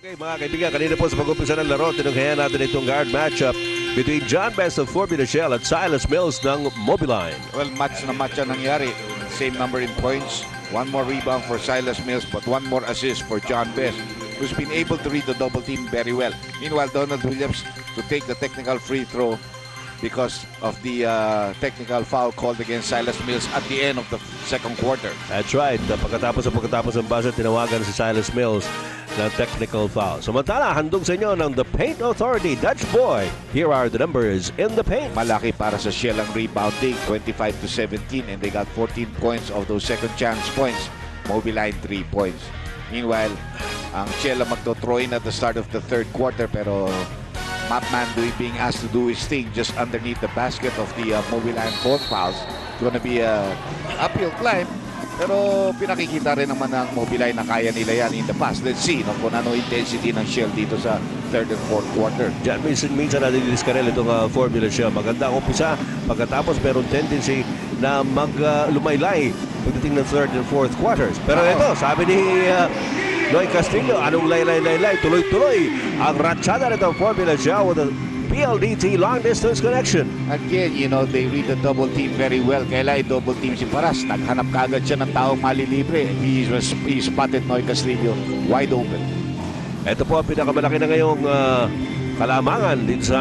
Okay, mga kaibigan, kanina po sa pag-umpisa ng laro, tinunghayan natin itong guard matchup between John Best of Formula Shell at Silas Mills ng Mobiline. Well, match na match ang nangyari. Same number in points. One more rebound for Silas Mills, but one more assist for John Best, who's been able to read the double team very well. Meanwhile, Donald Williams to take the technical free throw because of the technical foul called against Silas Mills at the end of the second quarter. That's right. Pagkatapos ng buzzer, tinawagan si Silas Mills ng technical foul. Samantala, handog sa inyo ng The Paint Authority, Dutch Boy. Here are the numbers in the paint. Malaki para sa Shell ang rebounding, 25-17, and they got 14 points of those second chance points. Mobiline 3 points. Meanwhile, ang Shell ang magto-throw in at the start of the third quarter, pero Matt Mandoy being asked to do his thing just underneath the basket of the Mobiline fourth fouls. It's gonna be a uphill climb, pero pinakikita rin naman ng Mobiline na kaya nila yan in the past. Let's see kung ano intensity ng Shell dito sa third and fourth quarter. Diyan, minsan natin diskarel itong Formula Shell. Maganda ang umpisa, pagkatapos meron tendency na lumaylay pagdating ng third and fourth quarters. Pero ito, sabi ni Noy Castillo, anong lay, tuloy-tuloy ang ratsyada nitong Formula Shell with a PLDT long-distance connection. Again, you know, they read the double team very well. Kailan i-double team si Paras. Naghanap kaagad siya ng taong malilibre. He spotted Noy Castillo wide open. Ito po ang pinakamalaki na ngayong kalamangan dito sa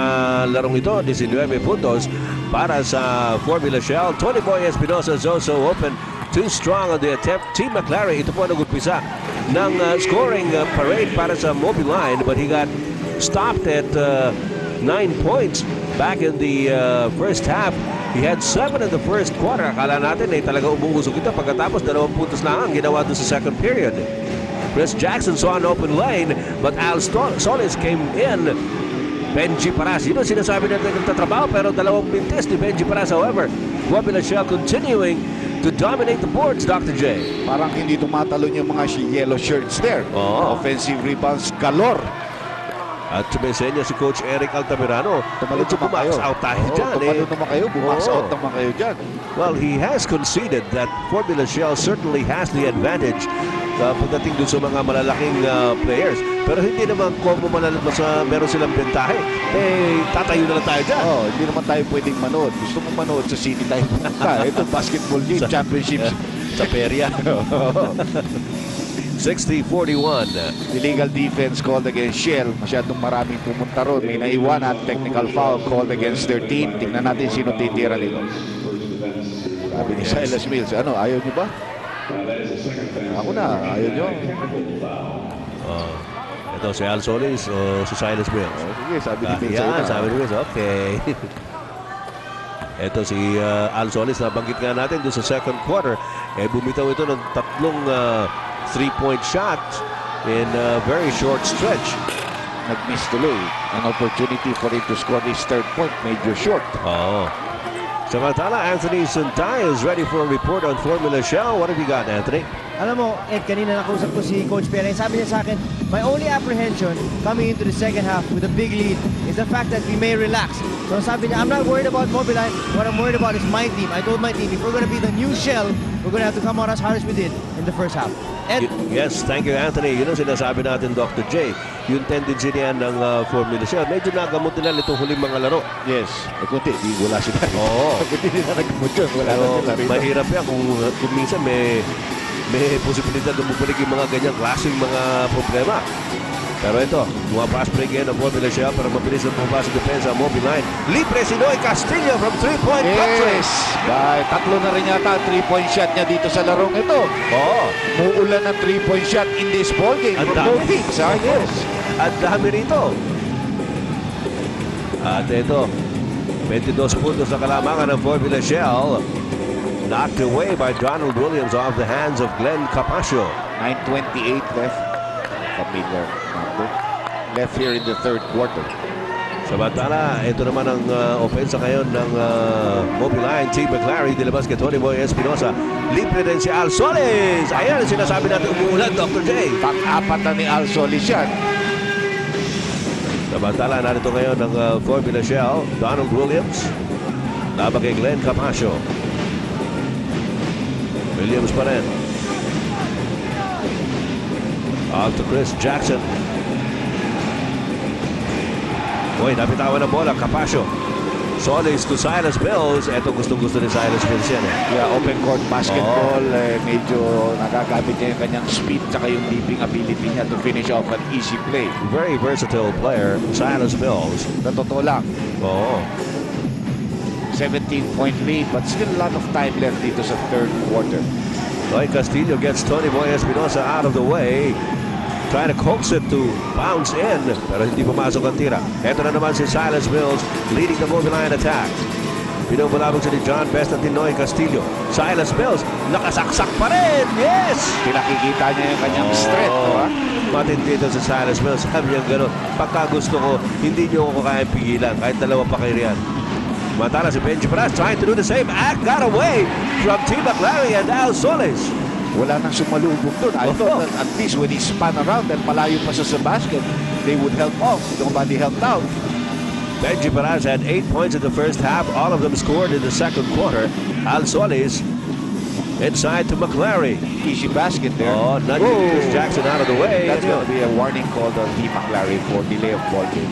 larong ito. 19 puntos para sa Formula Shell. Tony Boy Espinosa is also open. Too strong on the attempt. Team McLaren, ito po ang nag-umpisa ng scoring parade para sa Mobiline, but he got stopped at 9 points back in the first half. He had 7 in the first quarter. Akala natin talaga umuusog ito. Pagkatapos 2 puntos lang ang ginawa doon sa second period. Chris Jackson saw an open lane, but Al Solis came in. Benji Paras, yun ang sinasabi natin nagtatrabaho, pero 2 mintes ni Benji Paras. However, Formula Shell continuing to dominate the boards, Dr. J. Parang hindi tumatalon yung mga yellow shirts there. Offensive rebounds galore. At sumisenya si Coach Eric Altamirano. Bumax out tayo dyan. Tumalon naman kayo. Bumax out naman kayo dyan. Well, he has conceded that Formula Shell certainly has the advantage pagdating doon sa mga malalaking players. Pero hindi naman kung meron silang bentahe, tatayo na lang tayo dyan. Hindi naman tayo pwedeng manood. Gusto mo manood sa city tayo pumunta. Ito, basketball league, championships. Sa perya. 60-41. Illegal defense called against Shell. Masyadong maraming pumunta ron. May naiwan at technical foul called against their team. Tingnan natin sino titira nito. Sabi ni Silas Mills, ayaw niyo ba? Ako na, ayaw niyo. Ito si Al Solis o si Silas Mills? Sige, sabi ni Mills. Yan, sabi ni Mills. Okay. Ito si Al Solis, nabanggit nga natin doon sa second quarter. Bumitaw ito ng 3 3-point shots in a very short stretch. Nag-miss tuloy. An opportunity for him to score his third point. Major short. Samantala, Anthony Suntay is ready for a report on Formula Shell. What have you got, Anthony? Alam mo, Ed, kanina nakausap ko si Coach Perez. Sabi niya sa akin, my only apprehension coming into the second half with a big lead is the fact that we may relax. So sabi niya, I'm not worried about Mobiline. What I'm worried about is my team. I told my team, if we're going to be the new Shell, we're going to have to come out as hard as we did in the first half. Ed? Yes, thank you, Anthony. Yun ang sinasabi natin, Dr. J. Yung tendency niya ng Formula Shell. Medyo nagamot nila itong huling mga laro. Yes. Kunti, wala sila. Kunti nila nagamot yun. Mahirap yan kung minsan may posibilidad na bumalik yung mga ganyang klaseng mga problema. Pero ito, bumapas break yan ang Formula Shell para mabilis ang bumapas ang depensa ang Mobiline. Libre si Noy Castillo from 3-point yes! Tatlo na rin yata ang 3-point shot niya dito sa larong ito. Muulan ng 3-point shot in this ballgame from both teams. Yes. At dami rito. At ito, 22 puntos na kalamangan ng Formula Shell. Knocked away by Donald Williams off the hands of Glenn Capascio. 9:28 left. Familiar number. Left here in the third quarter. Samantala, ito naman ang opensa ngayon ng Mobiline. Team McLaren, dilabas kay Tony Boy Espinosa. Libre din si Al Solis. Ayan, sinasabi natin umuulan, Dr. J. Pang-apat na ni Al Solis yan. Samantala, narito ngayon ng Formula Shell. Donald Williams. Laban kay Glenn Capascio. Williams pa rin. Out to Chris Jackson. Boy, napitawan ng bola. Capasio. Solis to Silas Mills. Ito gustong-gusto ni Silas Mills yan eh. Yeah, open court basketball, medyo nagagamit niya yung kanyang speed tsaka yung leaping ability niya to finish off an easy play. Very versatile player, Silas Mills. Sa totoo lang, Oo. 17-point lead but still a lot of time left dito sa third quarter. Noy Castillo gets Tony Boy Espinosa out of the way. Trying to coax it to bounce in. Pero hindi pumasok ang tira. Ito na naman si Silas Mills leading the mobile line attack. Pinubulabog siya ni John Best at ni Noy Castillo. Silas Mills, nakasaksak pa rin. Yes! Pinakikita niya yung kanyang strength. Oh, matindi ito si Silas Mills. Sabi niya gano'n, pagka gusto ko, hindi niyo ako kaya pigilan. Kahit dalawa pa kayo riyan. Matala si Benji Paras trying to do the same act. Got away from T. McLary and Al Solis. Wala nang sumalubog doon. I thought that at least when he spun around and malayo pa siya sa basket, they would help off. Nobody helped out. Benji Paras had 8 points in the first half. All of them scored in the second quarter. Al Solis inside to McLary. Easy basket there. Oh, nudging Chris Jackson out of the way. That's going to be a warning call on T. McLary for delay of ball game.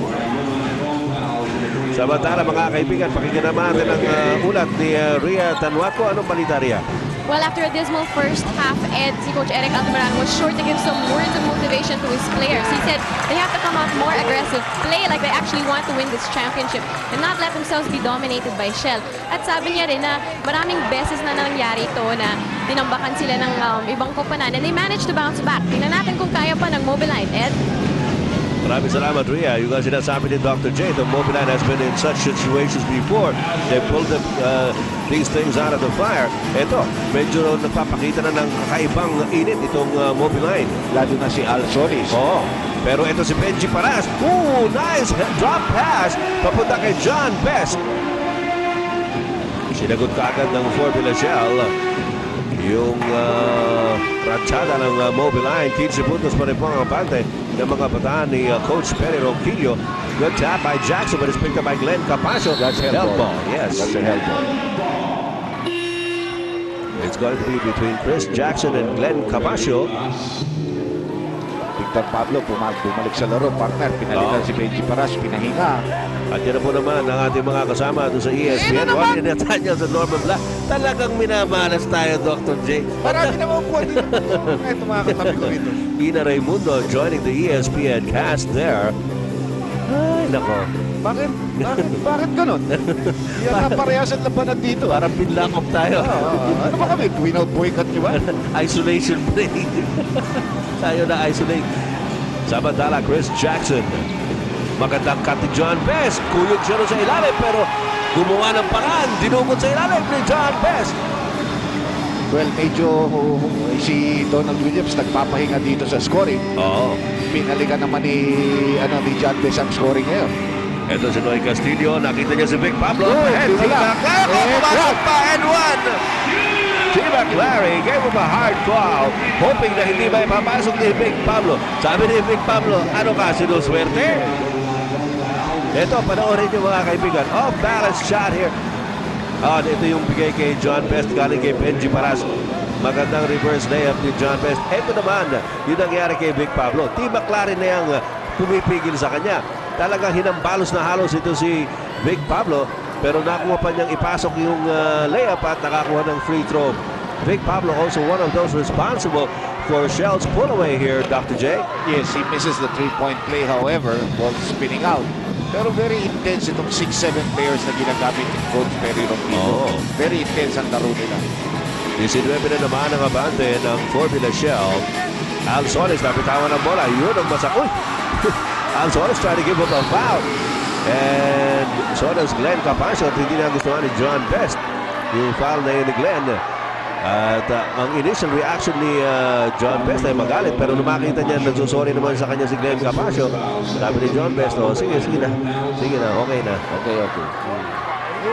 Samantala mga kaibigan, pakinggan naman natin ang ulat ni Ria Tanwaco. Anong balita, Ria? Well, after a dismal first half, si Coach Eric Altamirano was sure to give some words of motivation to his players. He said they have to come out more aggressive, play like they actually want to win this championship, and not let themselves be dominated by Shell. At sabi niya rin na maraming beses na nangyari ito na tinambakan sila ng ibang koponan, and they managed to bounce back. Tingnan natin kung kaya pa ng Mobiline, Ed. Maraming salamat, Ria. Yung sinasabi ni Dr. J, the Mobiline has been in such situations before. They pulled these things out of the fire. Ito, medyo nagpapakita na ng kakaibang init itong Mobiline. Lalo na si Al Solis. Oo. Pero ito si Benji Paras. Ooh, nice drop pass. Papunta kay John Best. Sinagot kaagad ng Formula Shell yung ranchada ng Mobiline. 15 puntos pa rin po ang abante ng mga bataan ni Coach Perry Ronquillo. Good tap by Jackson, but it's picked up by Glenn Capasio. That's help ball. Yes. That's a help ball. It's going to be between Chris Jackson and Glenn Capasio. Victor Pablo bumalik sa laro, partner. Pinalitan si Benji Paras, pinahinga. At yan na po naman ang ating mga kasama doon sa ESPN. Juan Natanya sa Norman Black. Talagang minamalas tayo, Dr. J. Marami naman po dito. Ito mga katabi ko rito. Ina Raimundo joining the ESPN cast there. Ay, nako. Bakit ganun? Yan na parehas ang labanan dito. Parang pinlakop tayo. Ano ba kami? Boycott nyo ba? Isolation break. Tayo na isolate. Samantala, Chris Jackson. Magandang cut ni John Best. Kuyog siya sa ilalim pero gumawa ng paraan. Dinukot sa ilalim ni John Best. Well, medyo si Donald Williams nagpapahinga dito sa scoring. Oo. Pinalikan naman ni John Best ang scoring ngayon. Ito si Noy Castillo. Nakita niya si Vic Pablo. Oh, Ahead. T. wala. McLary. Pumasok pa and one. T. McLary gave him a hard foul. Hoping na hindi may papasok ni Vic Pablo. Sabi ni Vic Pablo, ano ka, sinuswerte? Ito, panoorin niyo mga kaibigan. Off-balance shot here. Ito yung bigay kay John Best galing kay Benji Paras. Magandang reverse layup ni John Best. Ito naman, yung nangyari kay Vic Pablo. T. McLaren na yung pumipigil sa kanya. Talagang hinambalos na halos ito si Vic Pablo. Pero nakuha pa niyang ipasok yung layup at nakakuha ng free throw. Vic Pablo also one of those responsible for Shell's pull away here, Dr. J. Yes, he misses the three-point play, however, ball spinning out. Pero very intense itong 6-7 players na ginagamit ni Coach Perry Ronquillo. Oo. Very intense ang laro nila. 19 na naman ang abante ng Formula Shell. Al Solis napitawan ng bola. Yun ang masakoy. Al Solis trying to give up a foul. And so does Glenn Capasio at hindi na gustuhan ni John Best yung foul na yun ni Glenn. At ang initial reaction ni John Best ay magalit, pero nung makita niya nagsusorry naman sa kanya si Glenn Capasio, sabi ni John Best, sige na, okay na. Okay.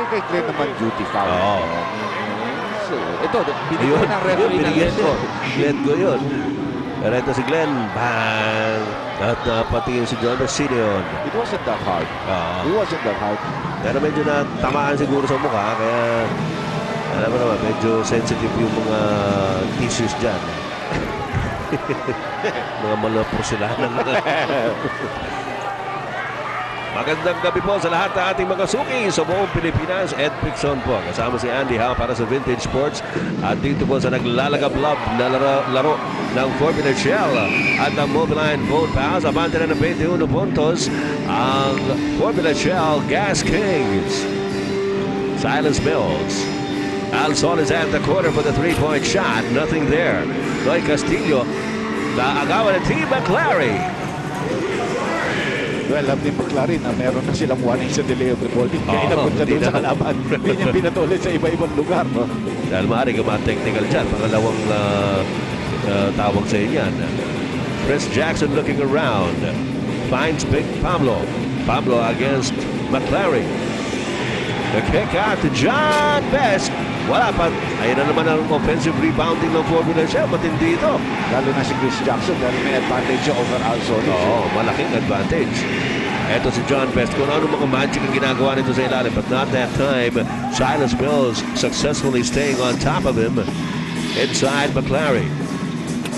Kay Glenn naman duty foul. Oo. So, ito, binigyan ng referee ng let go. Let go yun. Pero ito si Glenn, bang! At patingin si John Best, sino yun? It wasn't that hard. It wasn't that hard. Pero medyo natamaan siguro sa mukha, kaya alam mo naman, medyo sensitive yung mga tissues dyan. Mga malaporsilanan. Magandang gabi po sa lahat ng ating mga suki sa buong Pilipinas. Ed Pixon po, kasama si Andy Howe para sa Vintage Sports. At dito po sa naglalagablab na laro ng Formula Shell at ng Mobiline Boat Pals. Abante na ng 21 puntos ang Formula Shell Gas Kings. Silas Mills. Al Sol is at the corner for the three-point shot. Nothing there. Roy Castillo. Naagawan ng Team McClary. Well, alam din McLaren na meron na silang warning sa delay of revolving. Kaya inabot na doon sa kalaban. Hindi niya pinatuloy sa iba-ibang lugar. No? Dahil maaari ka technical dyan. Pangalawang tawag sa inyan. Chris Jackson looking around. Finds Big Pablo. Pablo against McClary. The kick out to John Best. Wala pa. Ayun na naman ang offensive rebounding ng Formula Shell. Matindi ito. Lalo na si Chris Jackson dahil may advantage siya over Al Solis. Oo, malaking advantage. Eto si John Best. Kung ano mga magic ang ginagawa nito sa ilalim. But not that time. Silas Mills successfully staying on top of him. Inside McClary.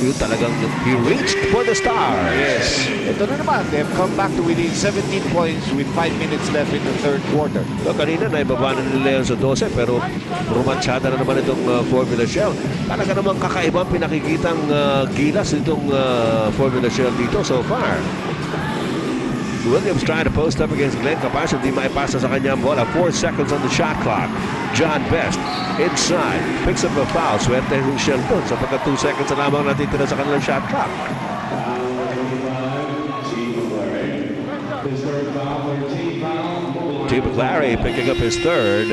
Yun talagang he reached for the stars. Yes. Ito na naman. They've come back to within 17 points with 5 minutes left in the third quarter. So, kanina naibaba na nila sa 12 pero rumansyada na naman itong Formula Shell. Talaga namang kakaibang pinakikitang gilas itong Formula Shell dito so far. Williams trying to post up against Glenn Capasio. Hindi maipasa sa kanya ang bola. 4 seconds on the shot clock. John Best inside. Picks up a foul. Swerte yung Shell doon sapagkat 2 seconds na lamang natitira sa kanilang shot clock. Team McClary picking up his third.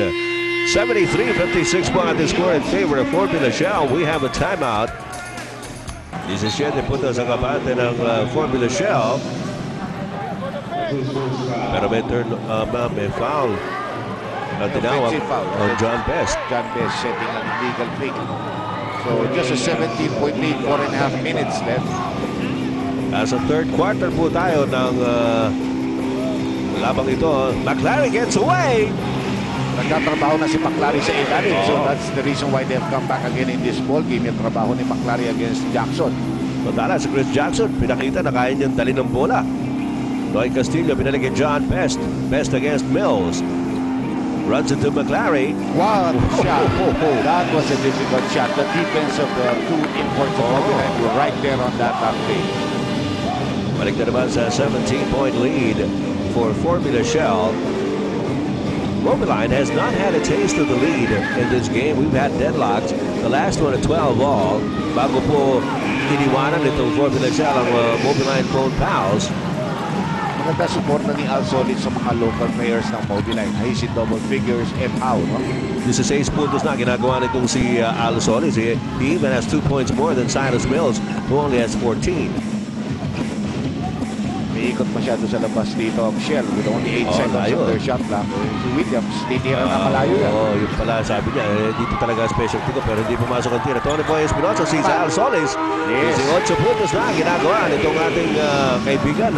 73-56 po ang score in favor of Formula Shell. We have a timeout. 17 puntos ang kabate ng Formula Shell. Pero may may foul. Tinawag on John Best. John Best setting an illegal pick. So just a 17-point lead, 4.5 minutes left. Sa third quarter po tayo ng labang ito. McClary gets away. Nagtatrabaho na si McClary sa ilalim. So that's the reason why they've come back again in this ball game. Yung trabaho ni McClary against Jackson. Tala si Chris Jackson. Pinakita na kaya niyang dali ng bola. Roy Castillo pinalik kay John Best. Best against Mills. Runs into McClary. Wow, shot. That was a difficult shot. The defense of the two imports of Mobiline were right there on that play. Balik na naman sa 17-point lead for Formula Shell. Mobiline has not had a taste of the lead in this game. We've had deadlocks. The last one at 12 all. Bago po iniwanan itong Formula Shell ang Mobiline Phone Pals. Maganda suporta ni Al Solid sa mga local players ng Mobiline. He's in double figures and out. No? 16 puntos na ginagawa nitong si Al Solis. He even has 2 points more than Silas Mills, who only has 14. Iikot masyado sa labas dito ang Shell with only 8 seconds layo. of their shot clock. Si Williams, titira na malayo yan. Yung pala sabi niya, dito talaga specialty ko pero hindi pumasok ang tira. Tony Boy Espinosa, si Al Solis. Yes. 18 puntos na ginagawa nitong ating kaibigan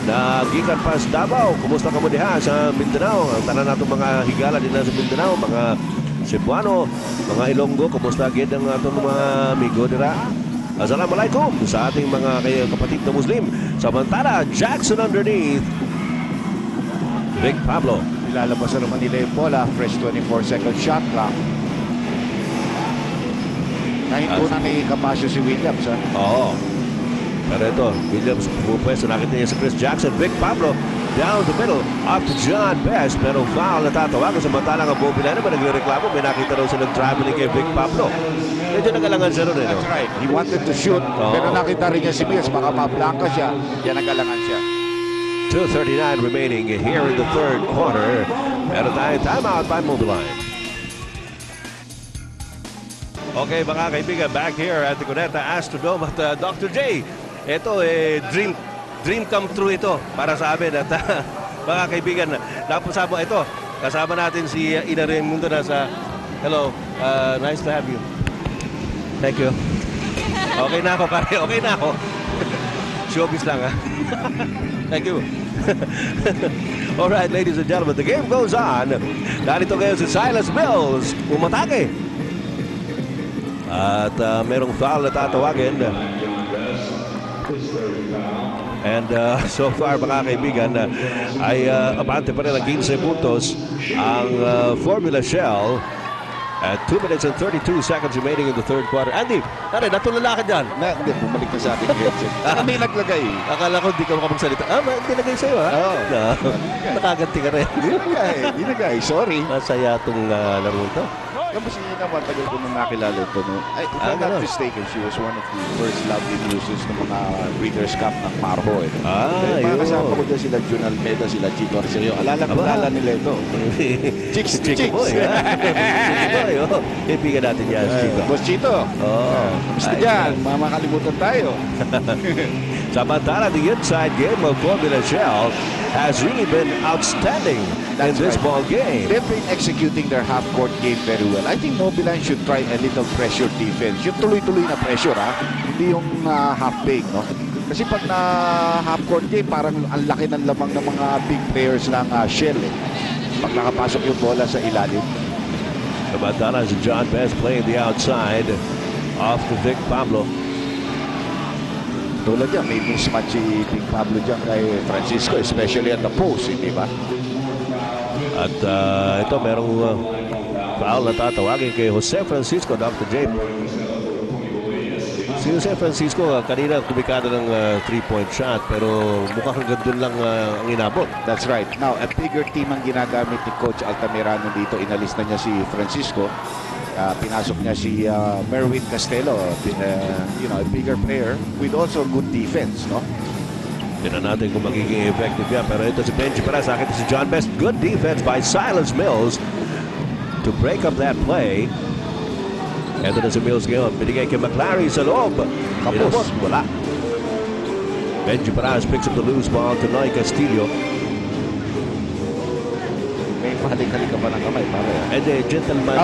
na gikan pa sa Davao. Kumusta ka mo diha sa Mindanao? Ang tanan nato mga higala din na sa Mindanao, mga Cebuano, mga Ilonggo, kumusta gid ang atong mga amigo dira? Assalamualaikum sa ating mga kapatid na Muslim. Samantala, Jackson underneath. Big Pablo. Ilalabas na naman nila yung bola. Fresh 24-second shot clock. Nahintunan ni Capasio si Williams. Ha? Oo. Pero ito, Williams pumupwesto. Nakita niya si Chris Jackson. Big Pablo down the middle. Up to John Best. Pero foul na tatawagan. Samantalang ang Mobiline naman nagre-reklamo. May nakita raw silang traveling kay Big Pablo. Medyo nagalangan siya ron. That's right. He wanted to shoot. Pero nakita rin niya si Mills. Baka mablanka siya. Yan nagalangan siya. 2:39 remaining here in the third quarter. Meron tayo timeout by Mobiline. Okay mga kaibigan, back here at the Cuneta Astrodome at Dr. J. Ito dream come true ito para sa amin at mga kaibigan, napasama ito. Kasama natin si Ina Raimundo na sa hello, nice to have you. Thank you. Okay na ako pare, okay na ako. Showbiz lang ha. Thank you. Alright ladies and gentlemen, the game goes on. Narito ngayon si Silas Mills, umatake. At merong foul na tatawagin. And so far, mga kaibigan, ay abante pa rin ang 15 puntos ang Formula Shell at 2 minutes and 32 seconds remaining in the third quarter. Andy, natulala ka dyan. Hindi, bumalik na sa akin yung headset. May naglagay. Akala ko hindi ka makapagsalita. Hindi nagay sa'yo, ha? Oo. Nakaganti ka rin. Hindi nagay. Sorry. Masaya itong laro ito. Kasi naman, tagal ko nung nakilala ito. No? If I'm not mistaken, she was one of the first lovely muses ng mga Breeders' Cup ng Marho. Mga kasama ko dyan sila Jun Almeida, sila Chito Arceo. Alala nila ito. Chicks. Boy, ha? Boy, oh. Kaibigan natin yan, Chito. Boss Chito. Basta dyan, makakalimutan tayo. Samantala, the inside game of Formula Shell has really been outstanding in this ball game. They've been executing their half-court game very well. I think Mobiline should try a little pressure defense. Yung tuloy-tuloy na pressure, hindi yung half-bake, no? Kasi pag na half-court game, parang ang laki ng lamang ng mga big players ng Shell. Pag nakapasok yung bola sa ilalim. Samantala, si John Best playing the outside off to Vic Pablo. Tulad yan, may mismatch si Vic Pablo dyan kay Francisco, especially at the post, hindi ba? At ito, merong foul na tatawagin kay Jose Francisco, Dr. J. Si Jose Francisco, kanina kumikada ng 3-point shot, pero mukhang hanggang doon lang ang inabot. That's right. Now, a bigger team ang ginagamit ni Coach Altamirano dito. Inalis na niya si Francisco. Pinasok niya si Merwin Castelo, a bigger player with also good defense, no? Tignan natin kung magiging effective yan. Pero ito si Benji Perez, akin si John Best. Good defense by Silas Mills to break up that play. Ito na si Mills ngayon. Binigay kay McClary sa loob. Kapos. Wala. Benji Perez picks up the loose ball to Noy Castillo. May pahalik-halik ka pa ng kamay, pare. Hindi, gentleman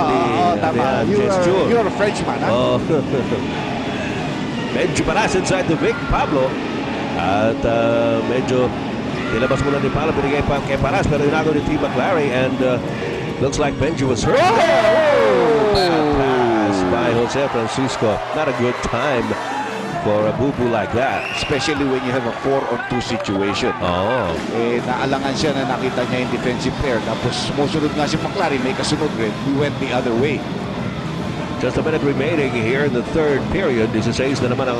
tama. You're a Frenchman, ha? Oh. Benji Perez inside to Vic Pablo. At medyo nilabas muna ni Pablo. Binigay pa kay Perez, pero inago ni T. McClary. And looks like Benji was hurt. Bad pass by Jose Francisco. Not a good time for a boo-boo like that. Especially when you have a 4-on-2 situation. Naalangan siya na nakita niya yung defensive player. Tapos sumusunod nga si McClary, may kasunod rin. We went the other way. Just a minute remaining here in the third period. 16 na naman ang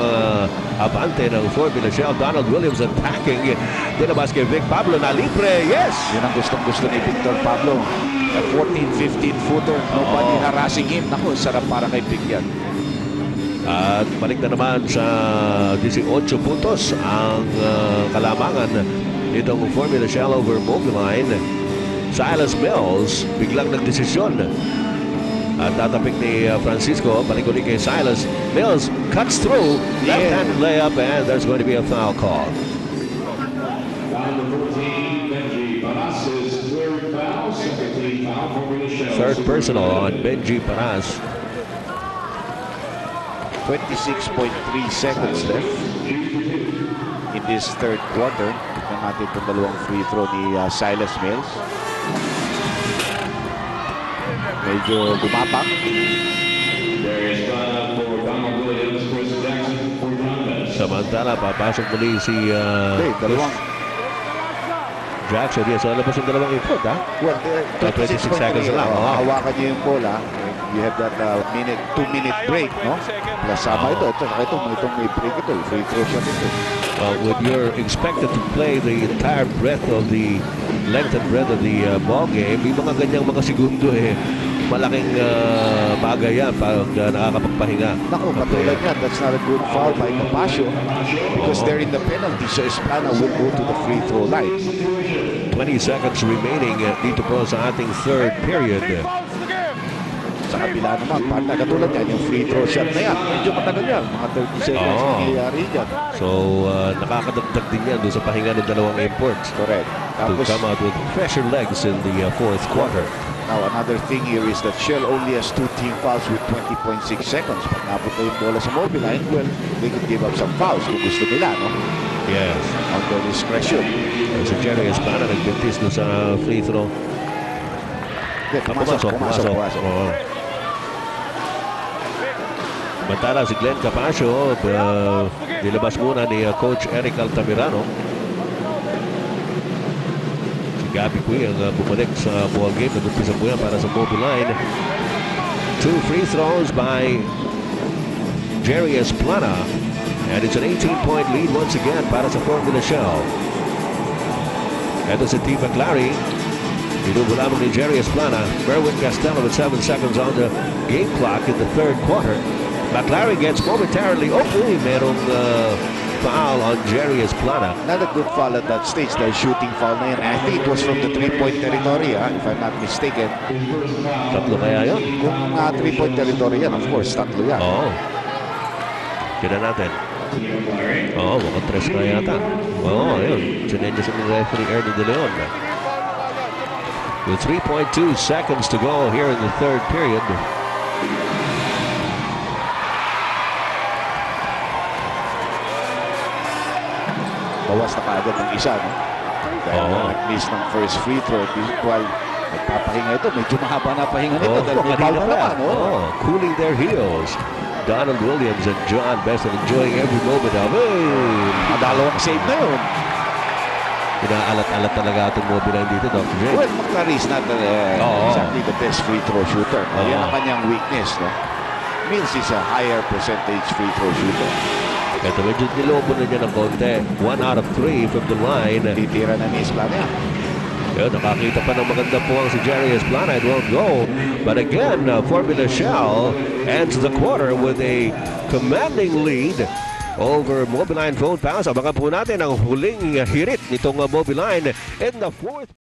abante ng Formula Shell. Donald Williams attacking. Dinabas kay Vic Pablo na libre. Yes! Yun ang gustong-gusto ni Victor Pablo. A 14-15 footer. Nobody harassing him. Naku, sarap para kay Vic yan. At balik na naman sa 18 puntos ang kalamangan nitong Formula Shell over Mobiline. Silas Mills biglang nagdesisyon at tatapik ni Francisco. Balik ulit kay Silas. Mills cuts through. Left-handed layup and there's going to be a foul call. Third personal on Benji Perez. 26.3 seconds left in this third quarter. Tignan natin itong dalawang free throw ni Silas Mills. Medyo bumabak. Samantala, papasok muli si dalawang Jackson. Yes, labas yung dalawang input, ha? Well, 26 seconds lang. Hawakan niyo yung bola. You have that 2-minute break, no? Plus sama ito may break ito. Free throw shot ito. Well, when you're expected to play the entire breadth of the length and breadth of the ball game, may mga ganyang mga segundo malaking bagay yan pag nakakapagpahinga. Naku, katulad yan. That's not a good foul by Capasio because they're in the penalty. So Esplana will go to the free throw line. 20 seconds remaining dito po sa ating third period. Sa kabila naman, katulad yan, yung free throw shot na yan. Medyo matagal yan. Mga 30 seconds nangyayari dyan. So, nakakadagdag din yan doon sa pahinga ng dalawang imports. Correct. To come out with fresher legs in the fourth quarter. Now, another thing here is that Shell only has 2 team fouls with 20.6 seconds. Pag napunta yung bola sa Mobiline, well, they could give up some fouls kung gusto nila, no? Yes. On their discretion. Si Jerry Esplana nagbintis doon sa free throw. Pumasok. Samantala si Glenn Capasio, nilabas muna ni Coach Eric Altamirano. Si Gabby Cui ang bumalik sa ball game. Nag-umpisa po yan para sa Mobile Line. 2 free throws by Jerry Esplana. And it's an 18-point lead once again para sa Formula Shell. Ito si T. McLary. Inubo lamang ni Jerry Esplana. Merwin Castelo with 7 seconds on the game clock in the third quarter. McLary gets momentarily merong foul on Jerry Esplana. Not a good foul at that stage. The shooting foul na yan. I think it was from the 3-point territory, if I'm not mistaken. Tatlo kaya yun? Kung 3-point territory yan, of course, tatlo yan. Oo. Tignan natin. Oo, mukhang 3 na yata. Oo, ayun. Sinenya sa referee Ernie De Leon. With 3.2 seconds to go here in the third period. Bawas na kaagad ng isa, no? Dahil nag-miss ng first free throw. While nagpapahinga ito, medyo mahaba na pahinga nito. Dahil may foul na naman, no? Cooling their heels. Donald Williams and John Best enjoying every moment of it. Dalawang save na yun. Inaalat-alat talaga itong Mobile dito, Dr. J. Well, McLary is not exactly the best free throw shooter. Yan ang kanyang weakness, no? Mills is a higher percentage free throw shooter. Ito medyo nilobo na niya ng konti. 1 out of 3 from the line. Titira na ni Esplana. Yun, nakakita pa ng maganda po ang si Jerry Esplana. It won't go. But again, Formula Shell ends the quarter with a commanding lead over Mobile Line Phone Pass. Abangan po natin ang huling hirit nitong Mobile Line in the fourth.